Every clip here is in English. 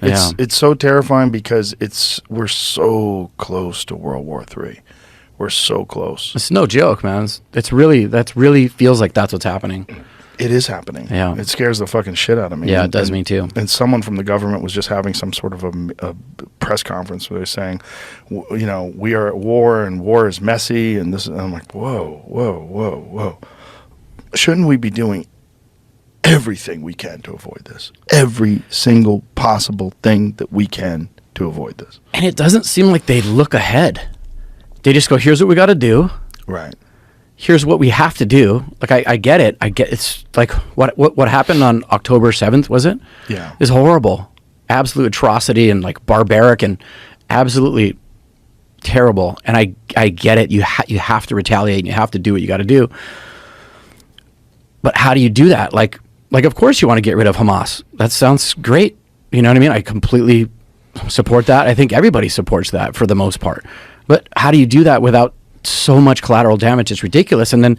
It's so terrifying because we're so close to World War III. We're so close. It's no joke, man. That's really feels like that's what's happening. It is happening. Yeah. It scares the fucking shit out of me. Yeah, it does me too. And someone from the government was just having some sort of a press conference where they're saying, we are at war and war is messy and this. And I'm like, whoa. Shouldn't we be doing everything we can to avoid this? Every single possible thing that we can to avoid this. And it doesn't seem like they look ahead. They just go, here's what we got to do. Right. Here's what we have to do. Like, I get it. It's like what happened on October 7th, was it? Yeah. Is horrible. Absolute atrocity and like barbaric and absolutely terrible. And I get it. You have to retaliate and you have to do what you got to do. But how do you do that? Like, of course you want to get rid of Hamas. That sounds great. You know what I mean? I completely support that. I think everybody supports that for the most part. But how do you do that without so much collateral damage? It's ridiculous. And then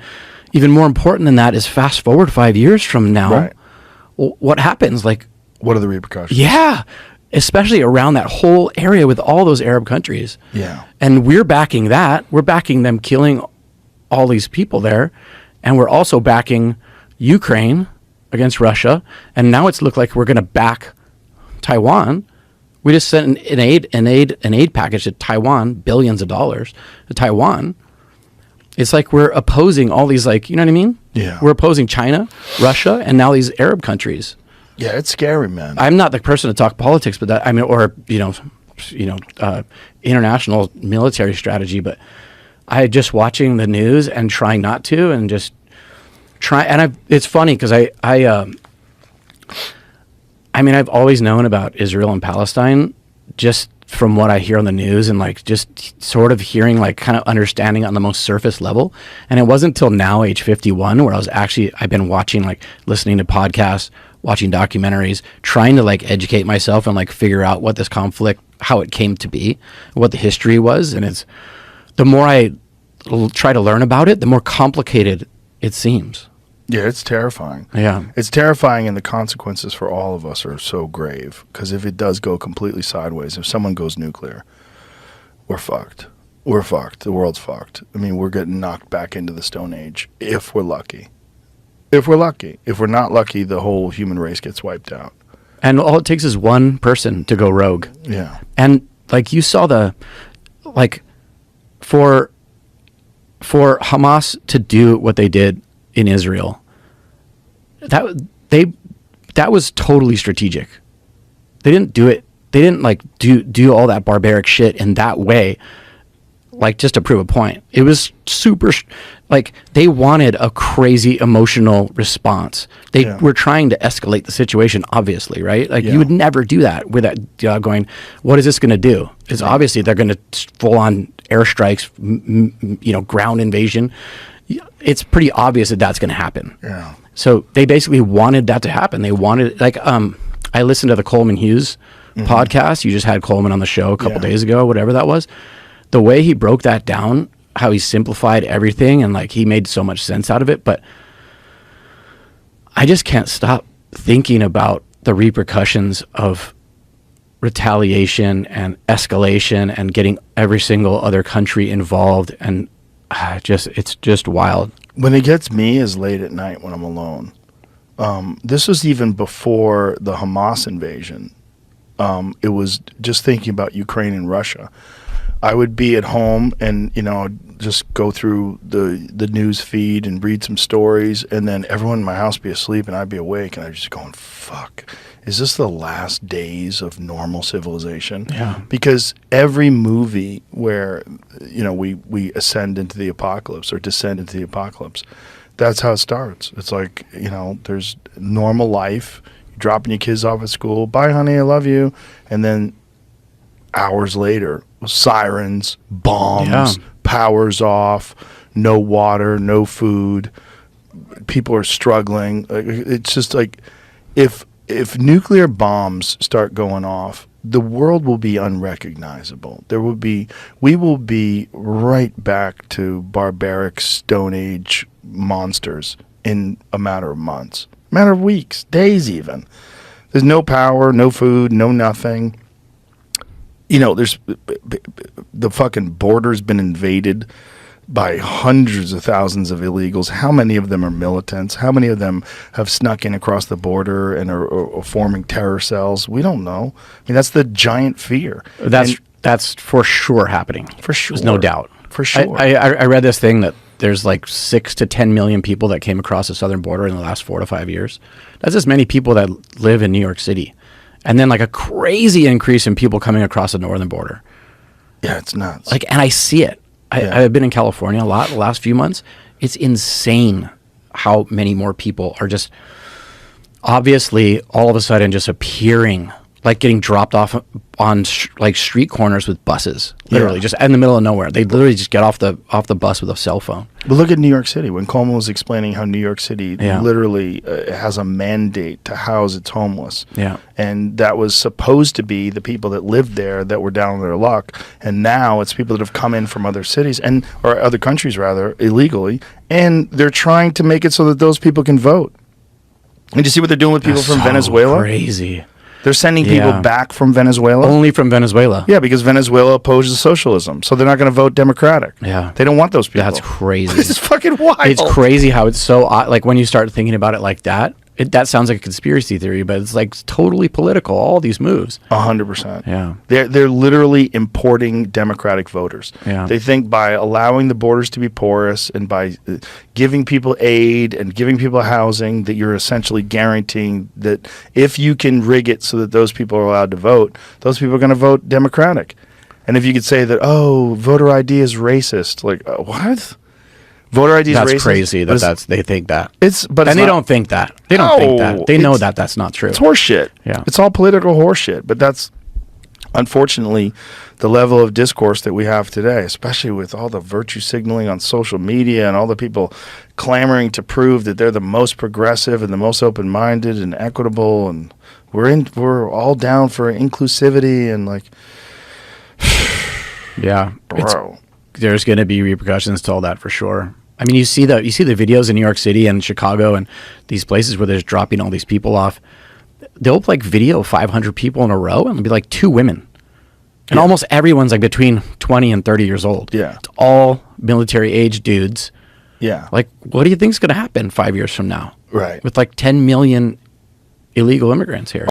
even more important than that is fast forward 5 years from now. Right. What happens? Like, what are the repercussions? Yeah. Especially around that whole area with all those Arab countries. Yeah. And we're backing that. We're backing them killing all these people there. And we're also backing Ukraine against Russia. And now it's looked like we're going to back Taiwan. We just sent an aid package to Taiwan, billions of dollars to Taiwan. It's like we're opposing all these, like, you know what I mean? Yeah. We're opposing China, Russia, and now these Arab countries. Yeah, it's scary, man. I'm not the person to talk politics, but international military strategy. But I just watching the news and trying not to, and just try. And it's funny because I've always known about Israel and Palestine just from what I hear on the news and like just sort of hearing, like, kind of understanding on the most surface level. And it wasn't until now, age 51, where I've been watching, like, listening to podcasts, watching documentaries, trying to like educate myself and like figure out what this conflict, how it came to be, what the history was. And it's the more I try to learn about it, the more complicated it seems. Yeah, it's terrifying. Yeah. It's terrifying, and the consequences for all of us are so grave. Because if it does go completely sideways, if someone goes nuclear, we're fucked. We're fucked. The world's fucked. I mean, we're getting knocked back into the Stone Age, if we're lucky. If we're lucky. If we're not lucky, the whole human race gets wiped out. And all it takes is one person to go rogue. Yeah. And like you saw for Hamas to do what they did in Israel, that was totally strategic. They didn't do it. They didn't like do all that barbaric shit in that way, like just to prove a point. It was super, like, they wanted a crazy emotional response. They were trying to escalate the situation, obviously, right? Like, you would never do that without going, what is this going to do? It's obviously they're going to full on airstrikes, ground invasion. It's pretty obvious that that's going to happen. Yeah. So they basically wanted that to happen. They wanted, like, I listened to the Coleman Hughes podcast. You just had Coleman on the show a couple days ago, whatever that was. The way he broke that down, how he simplified everything, and like he made so much sense out of it. But I just can't stop thinking about the repercussions of retaliation and escalation and getting every single other country involved. And it's just wild. When it gets me is late at night when I'm alone. This was even before the Hamas invasion. It was just thinking about Ukraine and Russia. I would be at home and, just go through the news feed and read some stories, and then everyone in my house be asleep and I'd be awake, and I'd just going, fuck, is this the last days of normal civilization? Yeah. Because every movie where, we ascend into the apocalypse or descend into the apocalypse, that's how it starts. It's like, there's normal life, you're dropping your kids off at school, bye honey, I love you, and then hours later, sirens, bombs, powers off, no water, no food, people are struggling. It's just like, if nuclear bombs start going off, the world will be unrecognizable. We will be right back to barbaric Stone Age monsters in a matter of months, matter of weeks, days even. There's no power, no food, no nothing. You know, there's the fucking border's been invaded by hundreds of thousands of illegals. How many of them are militants? How many of them have snuck in across the border and are forming terror cells? We don't know. I mean, that's the giant fear. That's for sure happening. For sure. There's no doubt. For sure. I read this thing that there's like 6 to 10 million people that came across the southern border in the last 4 to 5 years. That's as many people that live in New York City. And then like a crazy increase in people coming across the northern border. Yeah, it's nuts. Like, and I see it. I've been in California a lot the last few months. It's insane how many more people are just obviously all of a sudden just appearing, like getting dropped off on like street corners with buses, literally just in the middle of nowhere. They literally just get off the bus with a cell phone. But look at New York City. When Cuomo was explaining how New York City literally has a mandate to house its homeless. Yeah. And that was supposed to be the people that lived there that were down on their luck. And now it's people that have come in from other cities or other countries rather, illegally. And they're trying to make it so that those people can vote. And you see what they're doing with people from Venezuela? Crazy. They're sending people back from Venezuela. Only from Venezuela. Yeah, because Venezuela opposes socialism, so they're not going to vote Democratic. Yeah, they don't want those people. That's crazy. It's fucking wild. It's crazy how it's so like when you start thinking about it like that. That sounds like a conspiracy theory, but it's like totally political. All these moves. 100%. Yeah, they're literally importing Democratic voters. Yeah, they think by allowing the borders to be porous and by giving people aid and giving people housing that you're essentially guaranteeing that if you can rig it so that those people are allowed to vote, those people are going to vote Democratic. And if you could say that, oh, voter ID is racist, like what? Voter ID is racist. That's crazy. They think that. They don't think that. They don't think that. They know that that's not true. It's horseshit. Yeah, it's all political horseshit. But that's unfortunately the level of discourse that we have today, especially with all the virtue signaling on social media and all the people clamoring to prove that they're the most progressive and the most open-minded and equitable, and we're all down for inclusivity and like, yeah, bro. There's going to be repercussions to all that for sure. I mean, you see the videos in New York City and Chicago and these places where they're just dropping all these people off. They'll like video 500 people in a row and it'll be like 2 women. And almost everyone's like between 20 and 30 years old. Yeah. It's all military age dudes. Yeah. Like, what do you think's going to happen 5 years from now? Right. With like 10 million illegal immigrants here.